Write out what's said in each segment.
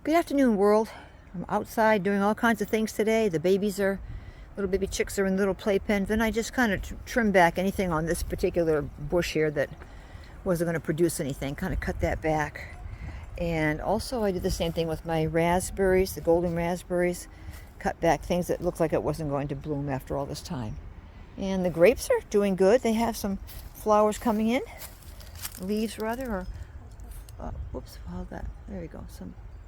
Good afternoon, world. I'm outside doing all kinds of things today. The little baby chicks are in little playpens. Then I just kind of trim back anything on this particular bush here that wasn't going to produce anything. Kind of cut that back. And also I did the same thing with my raspberries, the golden raspberries. Cut back things that looked like it wasn't going to bloom after all this time. And the grapes are doing good. They have some flowers coming in. Leaves, rather, or... whoops, how's that? There you go.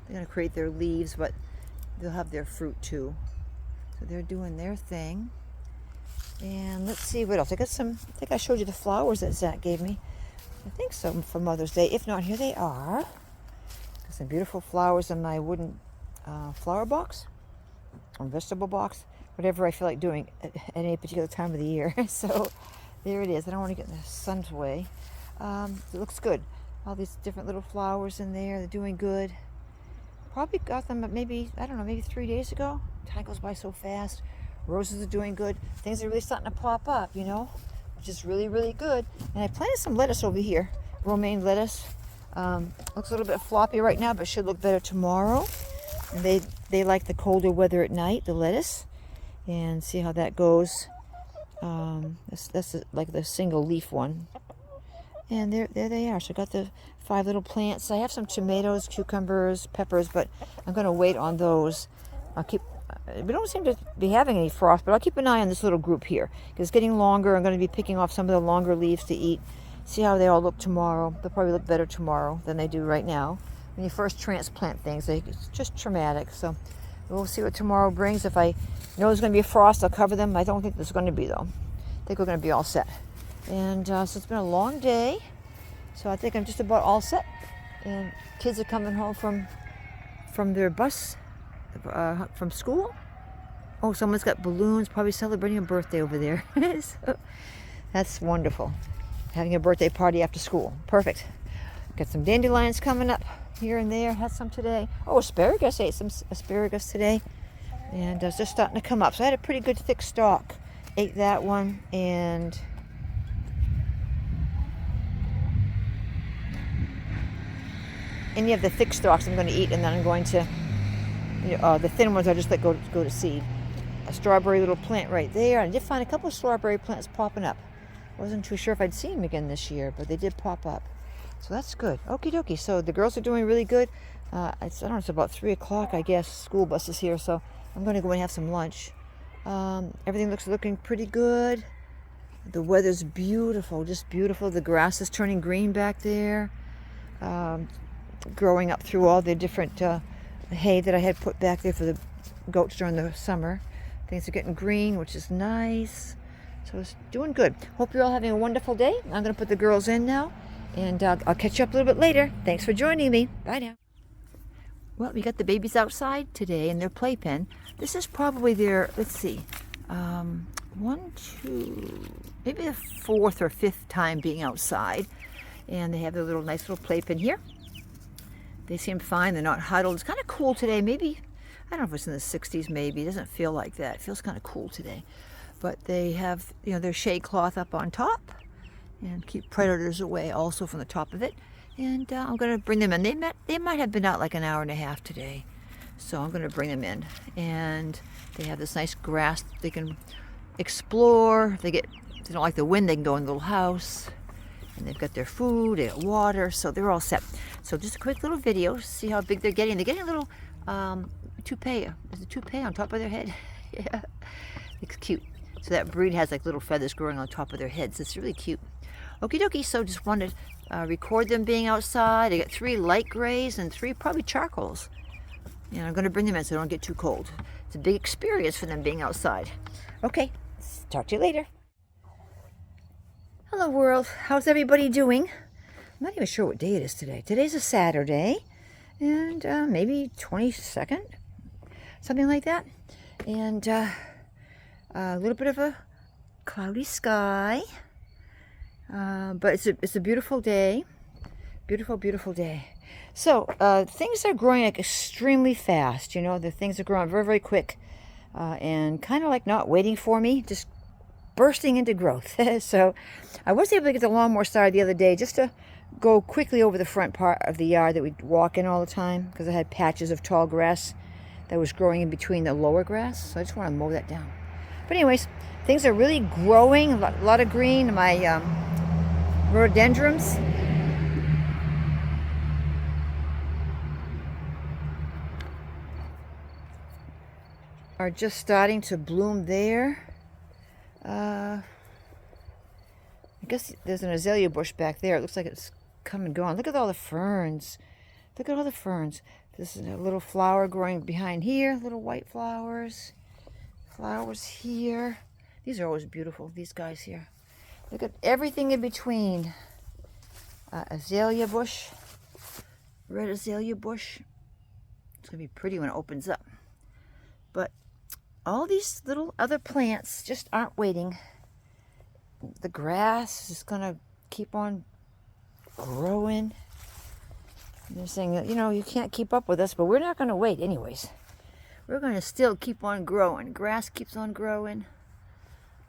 They're going to create their leaves, but they'll have their fruit too. So they're doing their thing. And let's see what else. I think I showed you the flowers that Zach gave me. I think so, for Mother's Day. If not, here they are. Got some beautiful flowers in my wooden flower box or vegetable box. Whatever I feel like doing at any particular time of the year. So there it is. I don't want to get in the sun's way. It looks good. All these different little flowers in there. They're doing good. Probably got them maybe, I don't know, maybe 3 days ago. Time goes by so fast. Roses are doing good. Things are really starting to pop up, you know, which is really, really good. And I planted some lettuce over here. Romaine lettuce. Looks a little bit floppy right now, but should look better tomorrow. And they like the colder weather at night, the lettuce. And see how that goes. That's like the single leaf one. And there they are. So I got the 5 little plants. I have some tomatoes, cucumbers, peppers, but I'm going to wait on those. We don't seem to be having any frost, but I'll keep an eye on this little group here. Because it's getting longer. I'm going to be picking off some of the longer leaves to eat. See how they all look tomorrow. They'll probably look better tomorrow than they do right now. When you first transplant things, it's just traumatic. So we'll see what tomorrow brings. If I know there's going to be a frost, I'll cover them. I don't think there's going to be, though. I think we're going to be all set. And so it's been a long day, so I think I'm just about all set. And kids are coming home from their bus, from school. Oh, someone's got balloons, probably celebrating a birthday over there. So, that's wonderful. Having a birthday party after school. Perfect. Got some dandelions coming up here and there. Had some today. Oh, asparagus. I ate some asparagus today. And it's just starting to come up. So I had a pretty good thick stalk. Ate that one, and... any of the thick stalks I'm going to eat, and then I'm going to, the thin ones I just let go to seed. A strawberry little plant right there. I did find a couple of strawberry plants popping up. Wasn't too sure if I'd see them again this year, but they did pop up. So that's good. Okie dokie. So the girls are doing really good. I don't know, it's about 3 o'clock, I guess. School bus is here, so I'm going to go and have some lunch. Everything looking pretty good. The weather's beautiful, just beautiful. The grass is turning green back there. Growing up through all the different hay that I had put back there for the goats during the summer. Things are getting green, which is nice. So it's doing good. Hope you're all having a wonderful day. I'm going to put the girls in now, and I'll catch you up a little bit later. Thanks for joining me. Bye now. Well, we got the babies outside today in their playpen. This is probably their, let's see, 1, 2, maybe the 4th or 5th time being outside. And they have their nice little playpen here. They seem fine. They're not huddled. It's kind of cool today. Maybe, I don't know if it's in the 60s maybe. It doesn't feel like that. It feels kind of cool today. But they have, their shade cloth up on top and keep predators away also from the top of it. And I'm going to bring them in. They might have been out like an hour and a half today. So I'm going to bring them in. And they have this nice grass they can explore. If they don't like the wind, they can go in the little house. And they've got their food, they got water, so they're all set. So just a quick little video, see how big they're getting. They're getting a little toupee. There's a toupee on top of their head. Yeah, it's cute. So that breed has like little feathers growing on top of their heads. It's really cute. Okie dokie, so just wanted to record them being outside. I got 3 light grays and 3 probably charcoals. And I'm going to bring them in so they don't get too cold. It's a big experience for them being outside. Okay, talk to you later. Hello world, how's everybody doing? I'm not even sure what day it is today. Today's a Saturday, and maybe 22nd, something like that. And a little bit of a cloudy sky, but it's a beautiful day. Beautiful, beautiful day. So things are growing like extremely fast. The things are growing very, very quick, and kind of like not waiting for me, just bursting into growth. So I was able to get the lawnmower started the other day just to go quickly over the front part of the yard that we walk in all the time because I had patches of tall grass that was growing in between the lower grass. So I just want to mow that down. But anyways, things are really growing. A lot of green. My rhododendrons. Are just starting to bloom there. I guess there's an azalea bush back there. It looks like it's come and gone. Look at all the ferns. Look at all the ferns. This is a little flower growing behind here. Little white flowers. Flowers here. These are always beautiful, these guys here. Look at everything in between. Azalea bush. Red azalea bush. It's going to be pretty when it opens up. But all these little other plants just aren't waiting. The grass is going to keep on growing. They're saying, you know, you can't keep up with us, but we're not going to wait anyways. We're going to still keep on growing. Grass keeps on growing.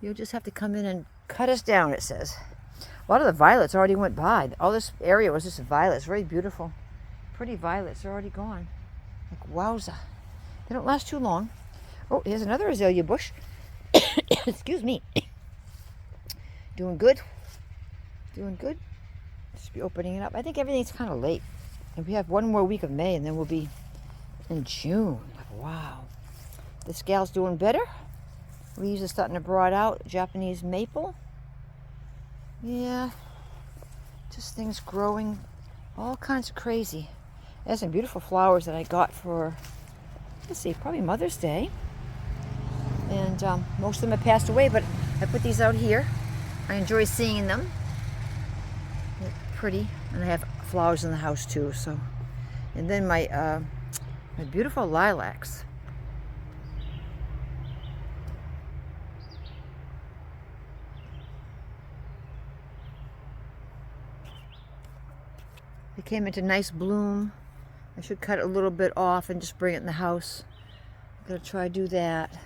You'll just have to come in and cut us down, it says. A lot of the violets already went by. All this area was just violets. Very beautiful. Pretty violets are already gone. Like, wowza. They don't last too long. Oh, here's another azalea bush. Excuse me. Doing good. Doing good. Just be opening it up. I think everything's kind of late. And we have one more week of May, and then we'll be in June. Wow. This gal's doing better. Leaves are starting to broad out. Japanese maple. Yeah. Just things growing. All kinds of crazy. There's some beautiful flowers that I got for, let's see, probably Mother's Day. And most of them have passed away, but I put these out here. I enjoy seeing them. They're pretty. And I have flowers in the house too, so. And then my beautiful lilacs. They came into nice bloom. I should cut it a little bit off and just bring it in the house. I'm gonna try to do that.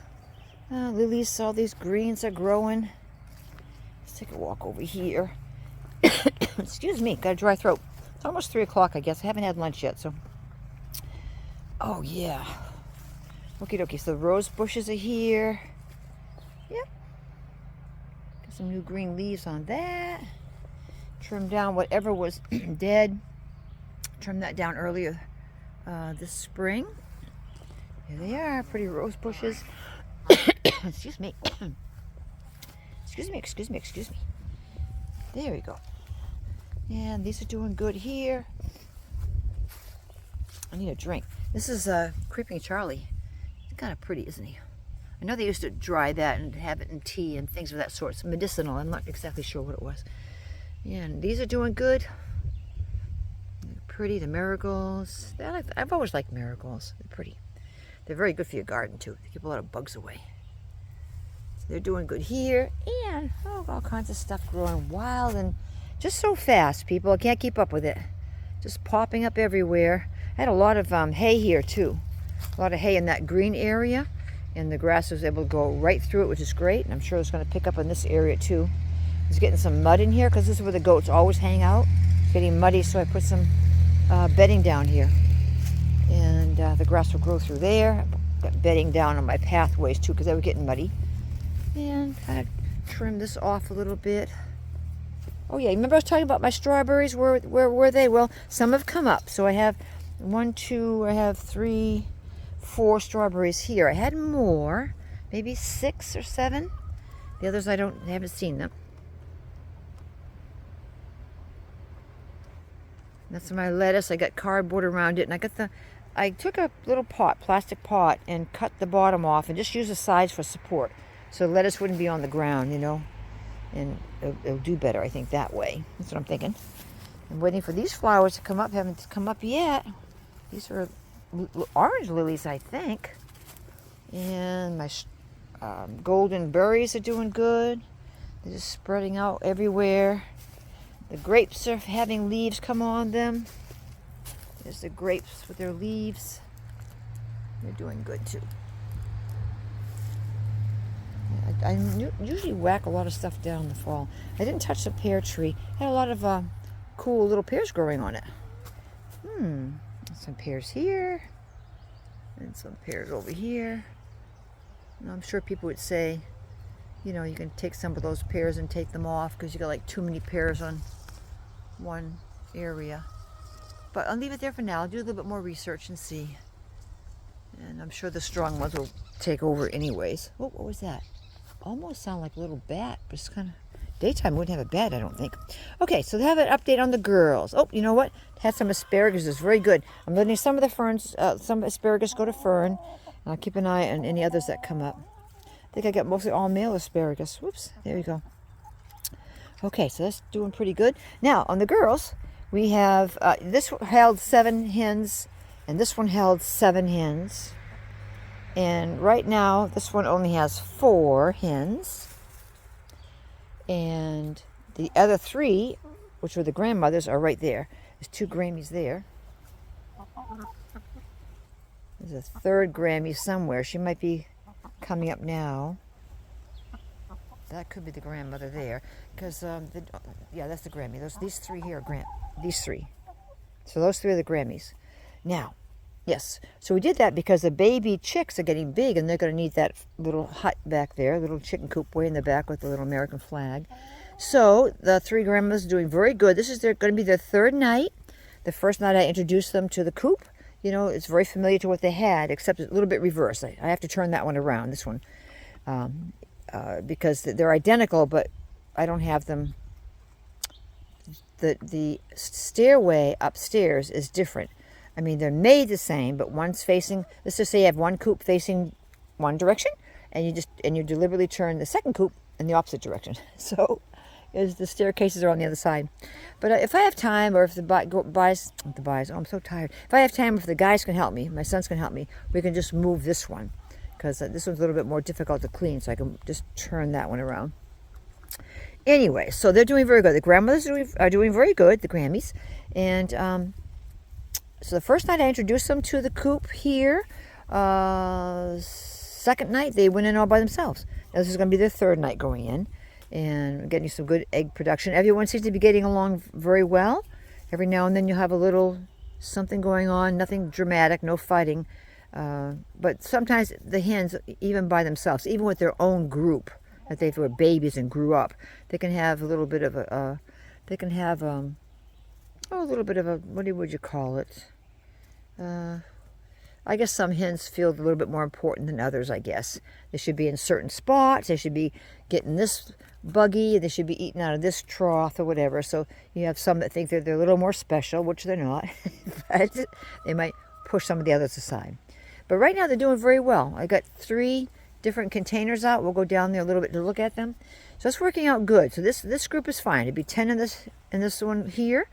Lilies, all these greens are growing. Let's take a walk over here. Excuse me, got a dry throat. It's almost 3 o'clock, I guess. I haven't had lunch yet, so. Oh, yeah. Okie dokie, so the rose bushes are here. Yep. Got some new green leaves on that. Trim down whatever was dead. Trim that down earlier this spring. Here they are, pretty rose bushes. Excuse me. Excuse me. There we go. And these are doing good here. I need a drink. This is Creeping Charlie. He's kind of pretty, isn't he? I know they used to dry that and have it in tea and things of that sort. It's medicinal. I'm not exactly sure what it was. Yeah, and these are doing good. They're pretty. The marigolds. I've always liked marigolds. They're pretty. They're very good for your garden too. They keep a lot of bugs away. So they're doing good here. And all kinds of stuff growing wild and just so fast, people. I can't keep up with it. Just popping up everywhere. I had a lot of hay here too. A lot of hay in that green area. And the grass was able to go right through it, which is great. And I'm sure it's going to pick up in this area too. It's getting some mud in here because this is where the goats always hang out. It's getting muddy, so I put some bedding down here. And the grass will grow through there. Got bedding down on my pathways too because they were getting muddy. And kind of trim this off a little bit. Oh yeah, remember I was talking about my strawberries? Where were they? Well, some have come up. So I have 1, 2, I have 3, 4 strawberries here. I had more, maybe 6 or 7. The others I haven't seen them. That's my lettuce. I got cardboard around it, and I took a little pot, plastic pot, and cut the bottom off and just used the sides for support. So the lettuce wouldn't be on the ground, you know. And it'll do better, I think, that way. That's what I'm thinking. I'm waiting for these flowers to come up. Haven't come up yet. These are orange lilies, I think. And my golden berries are doing good. They're just spreading out everywhere. The grapes are having leaves come on them. There's the grapes with their leaves. They're doing good too. I usually whack a lot of stuff down in the fall. I didn't touch the pear tree. I had a lot of cool little pears growing on it. Some pears here, and some pears over here. And I'm sure people would say, you know, you can take some of those pears and take them off because you got like too many pears on one area. But I'll leave it there for now. I'll do a little bit more research and see. And I'm sure the strong ones will take over anyways. Oh, what was that? Almost sound like a little bat, but it's kind of daytime. Wouldn't have a bat, I don't think. Okay, so they have an update on the girls. Oh, you know what? Had some asparagus. It's very good. I'm letting some of the ferns, some asparagus go to Fern. I'll keep an eye on any others that come up. I think I got mostly all male asparagus. Whoops, there we go. Okay, so that's doing pretty good. Now, on the girls, we have, this held 7 hens, and this one held 7 hens. And right now, this one only has 4 hens. And the other 3, which were the grandmothers, are right there. There's 2 Grammys there. There's a 3rd Grammy somewhere. She might be coming up now. That could be the grandmother there. Because, yeah, that's the Grammy. These 3 here are these 3. So those 3 are the Grammys. Now, yes, so we did that because the baby chicks are getting big and they're going to need that little hut back there, little chicken coop way in the back with the little American flag. So the 3 grandmas are doing very good. This is going to be their 3rd night. The first night I introduced them to the coop. You know, it's very familiar to what they had, except a little bit reversed. I have to turn that one around, this one, because they're identical, but I don't have them. The stairway upstairs is different. I mean, they're made the same, but one's facing, let's just say you have one coop facing one direction, and you deliberately turn the second coop in the opposite direction. So the staircases are on the other side. But if I have time, or if I'm so tired. If I have time, if the guys can help me, my sons can help me, we can just move this one, because this one's a little bit more difficult to clean, so I can just turn that one around. Anyway, so they're doing very good. The grandmothers are doing very good, the Grammys. And so the first night I introduced them to the coop here. Second night they went in all by themselves. Now this is going to be their 3rd night going in. And getting some good egg production. Everyone seems to be getting along very well. Every now and then you'll have a little something going on. Nothing dramatic, no fighting. But sometimes the hens, even by themselves, even with their own group, that they were babies and grew up, they can have a little bit of a, a little bit of a, what would you call it? I guess some hens feel a little bit more important than others, I guess. They should be in certain spots. They should be getting this buggy. They should be eating out of this trough or whatever. So you have some that think they're a little more special, which they're not. But they might push some of the others aside. But right now they're doing very well. I got 3 different containers out. We'll go down there a little bit to look at them. So it's working out good. So this group is fine. It'd be 10 in this one here.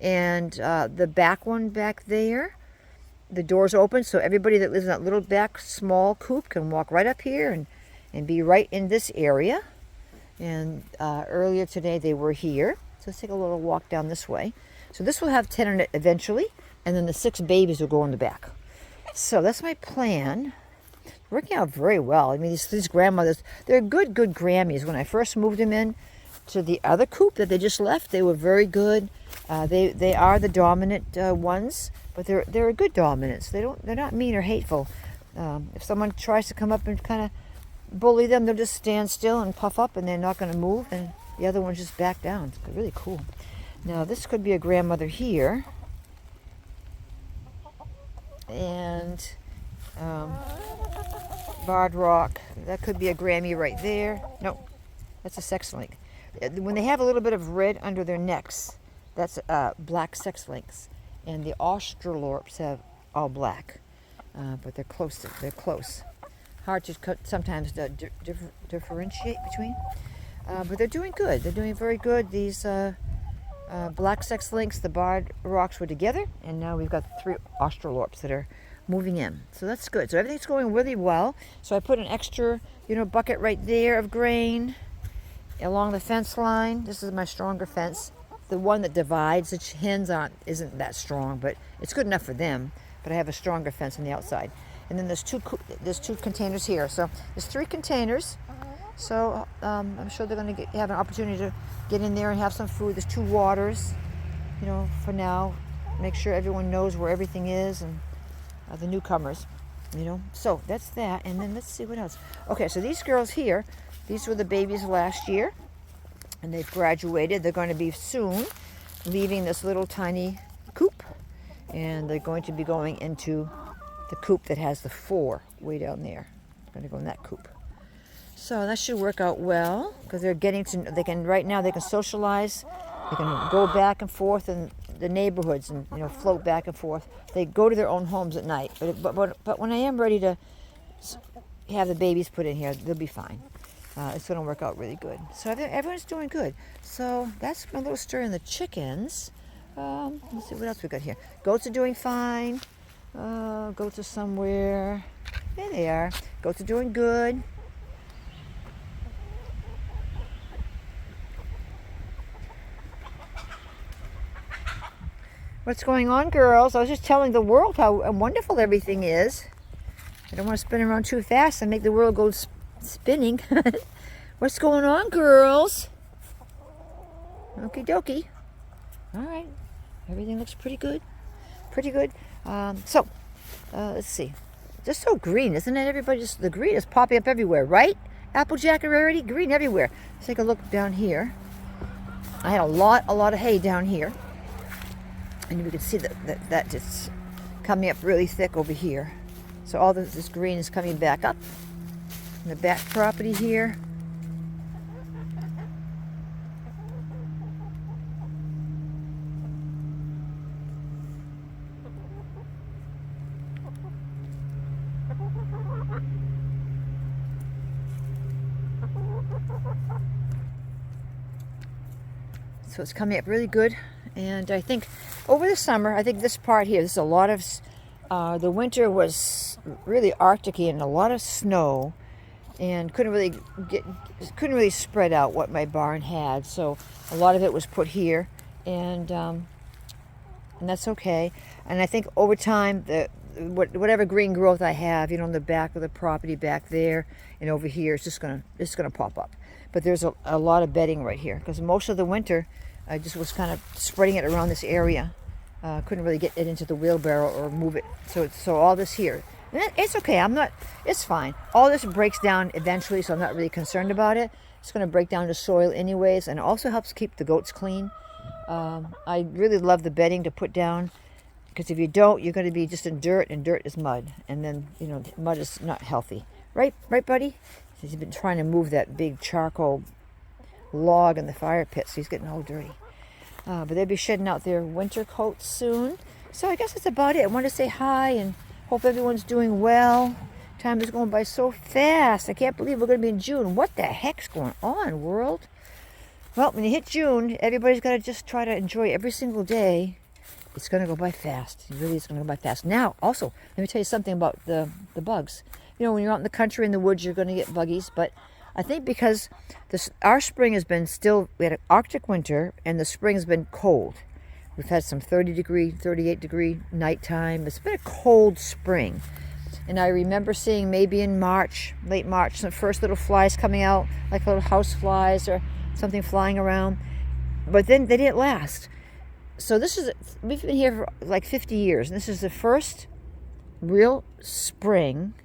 And the back one back there. The door's open, so everybody that lives in that little back small coop can walk right up here and be right in this area. And earlier today they were here. So let's take a little walk down this way. So this will have 10 in it eventually, and then the 6 babies will go in the back. So that's my plan. Working out very well. I mean, these grandmothers, they're good Grammys. When I first moved them in to the other coop that they just left, they were very good. They are the dominant ones. But they're a good dominance. They're not mean or hateful. If someone tries to come up and kind of bully them, they'll just stand still and puff up, and they're not going to move, and the other ones just back down. It's really cool. Now this could be a grandmother here, and Barred Rock. That could be a Grammy right there. No, that's a sex link. When they have a little bit of red under their necks, that's black sex links. And the Australorps have all black, but they're close. They're close. Hard to sometimes differentiate between, but they're doing good. They're doing very good. These black sex links, the Barred Rocks were together, and now we've got 3 Australorps that are moving in. So that's good. So everything's going really well. So I put an extra, bucket right there of grain along the fence line. This is my stronger fence. The one that divides the hens isn't that strong, but it's good enough for them. But I have a stronger fence on the outside. And then there's 2 containers here. So there's 3 containers. So I'm sure they're going to have an opportunity to get in there and have some food. There's 2 waters. for now, make sure everyone knows where everything is, and the newcomers, So that's that. And then let's see what else. Okay, so these girls here, these were the babies last year, and they've graduated. They're going to be soon leaving this little tiny coop, and they're going to be going into the coop that has the 4 way down there. They're going to go in that coop. So that should work out well, because they're getting to, right now they can socialize, they can go back and forth in the neighborhoods and, float back and forth. They go to their own homes at night, but when I am ready to have the babies put in here, they'll be fine. It's going to work out really good. So everyone's doing good. So that's my little story on the chickens. Let's see what else we got here. Goats are doing fine. Goats are somewhere. There they are. Goats are doing good. What's going on, girls? I was just telling the world how wonderful everything is. I don't want to spin around too fast and make the world go spinning. What's going on, girls? Okie dokie. All right. Everything looks pretty good. Pretty good. Let's see. Just so green, isn't it? The green is popping up everywhere, right? Applejack rarity, green everywhere. Let's take a look down here. I had a lot of hay down here. And you can see that just coming up really thick over here. So all this green is coming back up in the back property here. So it's coming up really good. And I think over the summer, I think this part here, there's a lot of, the winter was really Arctic-y and a lot of snow, and couldn't really spread out what my barn had. So a lot of it was put here, and that's okay. And I think over time, whatever green growth I have, in the back of the property back there and over here, it's gonna pop up. But there's a lot of bedding right here, because most of the winter I just was kind of spreading it around this area. Couldn't really get it into the wheelbarrow or move it. So all this here, and it's okay. It's fine. All this breaks down eventually, so I'm not really concerned about it. It's going to break down to soil anyways, and it also helps keep the goats clean. I really love the bedding to put down, because if you don't, you're going to be just in dirt, and dirt is mud, and then mud is not healthy. Right, buddy? He's been trying to move that big charcoal log in the fire pit, so he's getting all dirty. But they'll be shedding out their winter coats soon. So I guess that's about it. I want to say hi and hope everyone's doing well. Time is going by so fast. I can't believe we're going to be in June. What the heck's going on, world? Well, when you hit June, everybody's got to just try to enjoy every single day. It's going to go by fast. It really is going to go by fast. Now, also, let me tell you something about the bugs. When you're out in the country, in the woods, you're going to get buggies, but I think because our spring has been we had an Arctic winter, and the spring has been cold. We've had some 30-degree, 38-degree nighttime. It's been a cold spring. And I remember seeing maybe in March, late March, some first little flies coming out, like little house flies or something flying around. But then they didn't last. So we've been here for like 50 years, and this is the first real spring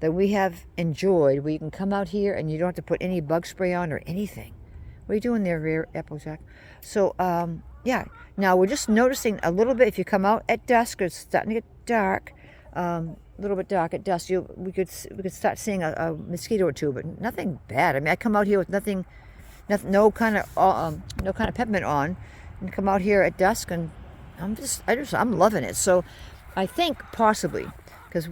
that we have enjoyed, where you can come out here and you don't have to put any bug spray on or anything. What are you doing there, rear Applejack? So, yeah. Now we're just noticing a little bit. If you come out at dusk, it's starting to get dark, a little bit dark at dusk. We could start seeing a mosquito or two, but nothing bad. I mean, I come out here with nothing, no kind of peppermint on, and come out here at dusk, and I'm loving it. So, I think possibly because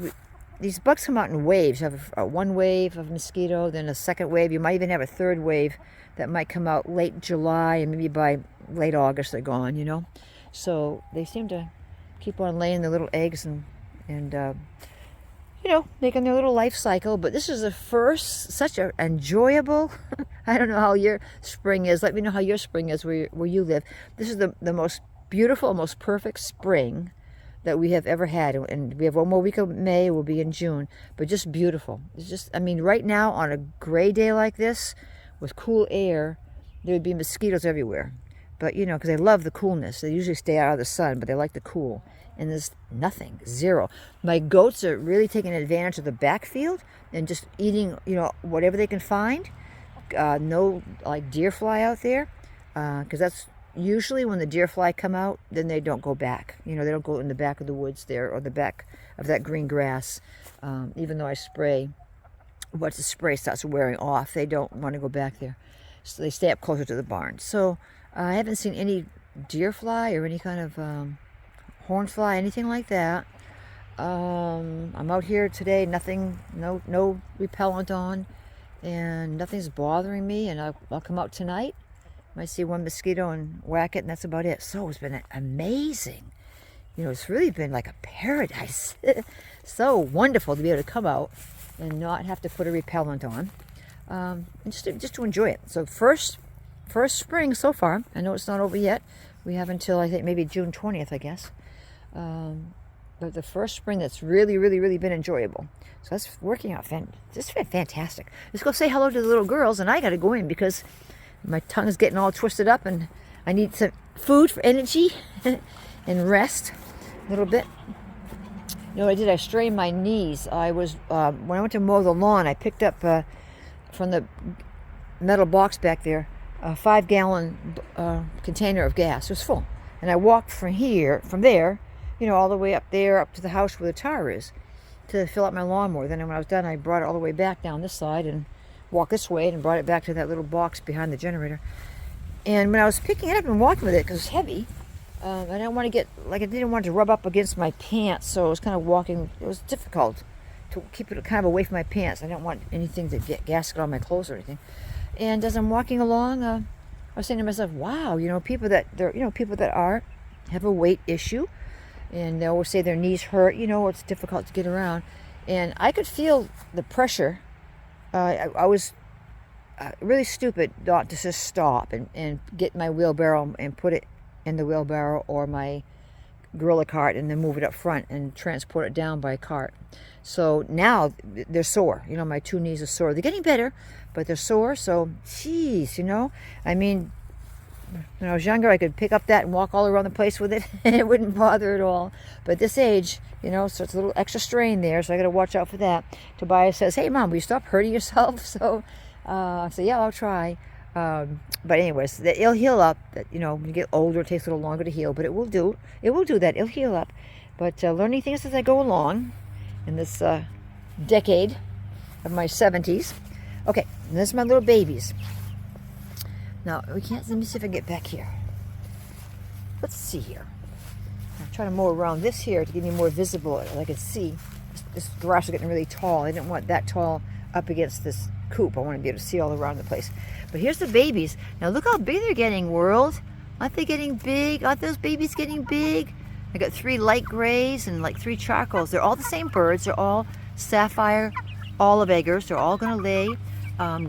these bugs come out in waves. You have one wave of mosquito, then a second wave. You might even have a third wave that might come out late July, and maybe by late August they're gone, So they seem to keep on laying their little eggs and making their little life cycle. But this is the first, such an enjoyable, I don't know how your spring is. Let me know how your spring is where you live. This is the most beautiful, most perfect spring that we have ever had, and we have one more week of May. We'll be in June, but just beautiful. It's just, right now on a gray day like this with cool air, there would be mosquitoes everywhere, but because they love the coolness. They usually stay out of the sun, but they like the cool. And there's nothing, zero. My goats are really taking advantage of the backfield and just eating, whatever they can find. No, like deer fly out there, because that's usually when the deer fly come out, then they don't go back. They don't go in the back of the woods there or the back of that green grass. Even though I spray, once the spray starts wearing off, they don't want to go back there. So they stay up closer to the barn. So I haven't seen any deer fly or any kind of horn fly, anything like that. I'm out here today, nothing, no repellent on, and nothing's bothering me. And I'll come out tonight. Might see one mosquito and whack it, and that's about it. So it's been amazing. It's really been like a paradise. So wonderful to be able to come out and not have to put a repellent on, and just to enjoy it. So first spring so far. I know it's not over yet. We have until I think maybe June 20th, I guess. But the first spring that's really, really, really been enjoyable. So that's working out. Just fantastic. Let's go say hello to the little girls, and I got to go in because my tongue is getting all twisted up, and I need some food for energy and rest a little bit. What I did, I strained my knees. I was when I went to mow the lawn, I picked up from the metal box back there a 5-gallon container of gas. It was full, and I walked from there, all the way up there, up to the house where the tire is, to fill up my lawnmower. Then when I was done, I brought it all the way back down this side and walked this way and brought it back to that little box behind the generator. And when I was picking it up and walking with it, because it's heavy, I didn't want to I didn't want it to rub up against my pants, so I was kind of walking. It was difficult to keep it kind of away from my pants. I didn't want anything to get gasket on my clothes or anything. And as I'm walking along, I was saying to myself, "Wow, people that have a weight issue, and they always say their knees hurt. Or it's difficult to get around." And I could feel the pressure. I was really stupid not to just stop and get my wheelbarrow and put it in the wheelbarrow or my gorilla cart and then move it up front and transport it down by cart. So now they're sore. My 2 knees are sore. They're getting better, but they're sore. So, geez, I mean, when I was younger, I could pick up that and walk all around the place with it, and it wouldn't bother at all. But at this age, so it's a little extra strain there, so I got to watch out for that. Tobias says, "Hey, Mom, will you stop hurting yourself?" So I say, "Yeah, I'll try." But anyways, it'll heal up. When you get older, it takes a little longer to heal, but it will do. It will do that. It'll heal up. But learning things as I go along in this decade of my 70s. Okay, and this is my little babies. Now, let me see if I can get back here. Let's see here. I'm trying to mow around this here to give me more visible, I can see. This grass is getting really tall. I didn't want that tall up against this coop. I want to be able to see all around the place. But here's the babies. Now look how big they're getting, world. Aren't they getting big? Aren't those babies getting big? I got 3 light grays and like 3 charcoals. They're all the same birds. They're all sapphire olive eggers. They're all going to lay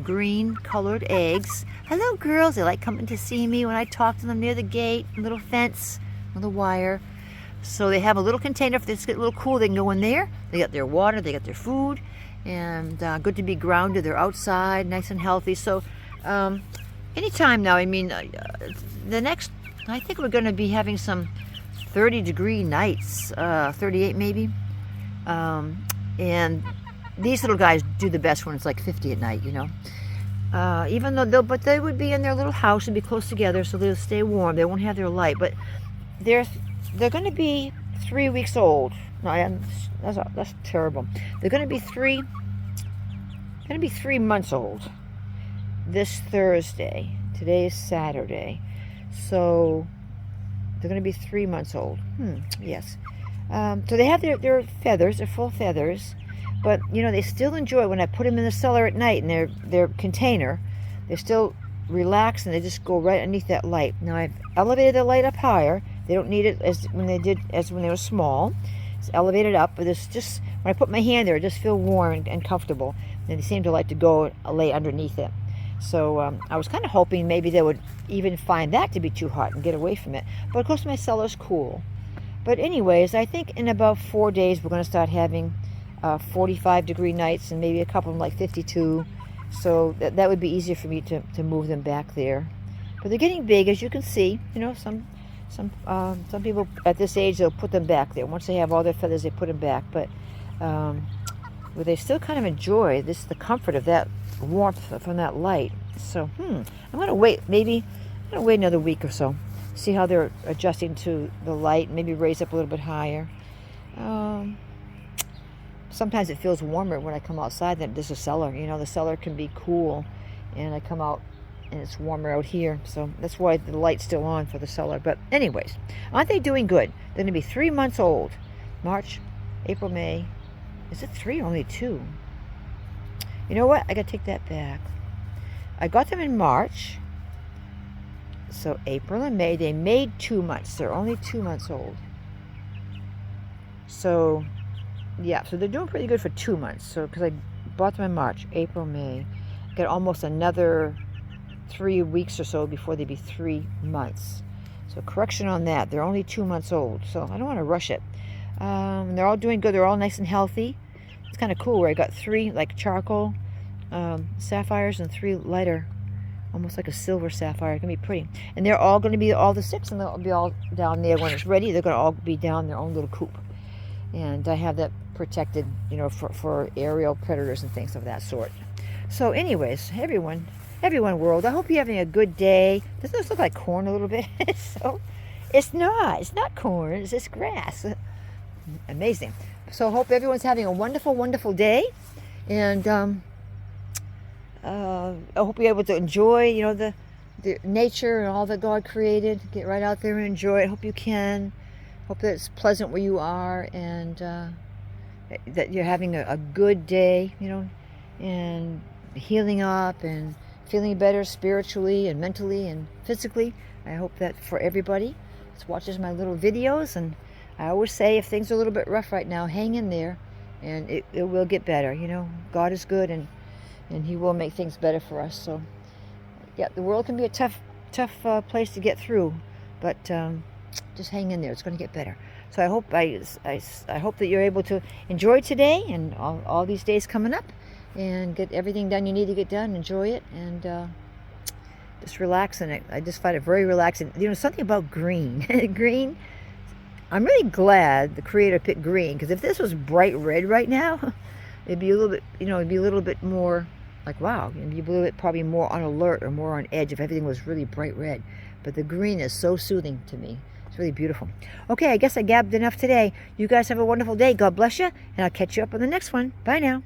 green colored eggs. Hello, girls. They like coming to see me when I talk to them near the gate, little fence, little wire. So they have a little container. If they get a little cool, they can go in there. They got their water. They got their food. And good to be grounded. They're outside, nice and healthy. So anytime now, I mean, I think we're going to be having some 30-degree nights, 38 maybe. And these little guys do the best when it's like 50 at night, even though they would be in their little house and be close together, so they'll stay warm. They won't have their light, but they're going to be 3 weeks old. No, that's terrible. They're going to be 3 months old this Thursday. Today is Saturday, so they're going to be 3 months old. Yes. So they have their feathers. They're full feathers. But, they still enjoy when I put them in the cellar at night in their container. They still relax and they just go right underneath that light. Now, I've elevated the light up higher. They don't need it as when they were small. It's elevated up, but it's just, when I put my hand there, I just feel warm and comfortable. And they seem to like to go lay underneath it. So I was kind of hoping maybe they would even find that to be too hot and get away from it. But, of course, my cellar's cool. But anyways, I think in about 4 days we're going to start having 45-degree nights and maybe a couple of them like 52. So that would be easier for me to move them back there. But they're getting big, as you can see. You know, some people at this age, they'll put them back there. Once they have all their feathers, they put them back. But they still kind of enjoy the comfort of that warmth from that light. So, I'm going to wait. Maybe I'm going to wait another week or so. See how they're adjusting to the light. Maybe raise up a little bit higher. Sometimes it feels warmer when I come outside than this is a cellar. You know, the cellar can be cool, and I come out and it's warmer out here. So that's why the light's still on for the cellar. But anyways, aren't they doing good? They're going to be 3 months old. March, April, May. Is it 3 or only 2? You know what? I got to take that back. I got them in March. So April and May, they made 2 months. They're only 2 months old. So, yeah, so they're doing pretty good for 2 months. So, because I bought them in March, April, May. Got almost another 3 weeks or so before they be 3 months. So, correction on that. They're only 2 months old. So, I don't want to rush it. They're all doing good. They're all nice and healthy. It's kind of cool where I got 3 like charcoal sapphires and 3 lighter, almost like a silver sapphire. It's going to be pretty. And they're all going to be all the 6, and they'll be all down there when it's ready. They're going to all be down their own little coop. And I have that protected, you know, for aerial predators and things of that sort. So anyways, everyone world, I hope you're having a good day. Doesn't this look like corn a little bit? So it's not corn, it's just grass. Amazing. So I hope everyone's having a wonderful, wonderful day. And I hope you're able to enjoy, you know, the nature and all that God created. Get right out there and enjoy it. Hope you can. Hope that it's pleasant where you are, and that you're having a good day, you know, and healing up and feeling better spiritually and mentally and physically. I hope that for everybody that watches my little videos. And I always say, if things are a little bit rough right now, hang in there, and it will get better. You know, God is good, and He will make things better for us. So, yeah, the world can be a tough place to get through, but just hang in there. It's going to get better. So I hope I hope that you're able to enjoy today and all these days coming up, and get everything done you need to get done. Enjoy it, and just relax in it. I just find it very relaxing. You know, something about green. Green. I'm really glad the creator picked green, because if this was bright red right now, it'd be a little bit, you know, it'd be a little bit more like, wow, it'd be a little bit probably more on alert or more on edge if everything was really bright red. But the green is so soothing to me. It's really beautiful. Okay, I guess I gabbed enough today. You guys have a wonderful day. God bless you, and I'll catch you up on the next one. Bye now.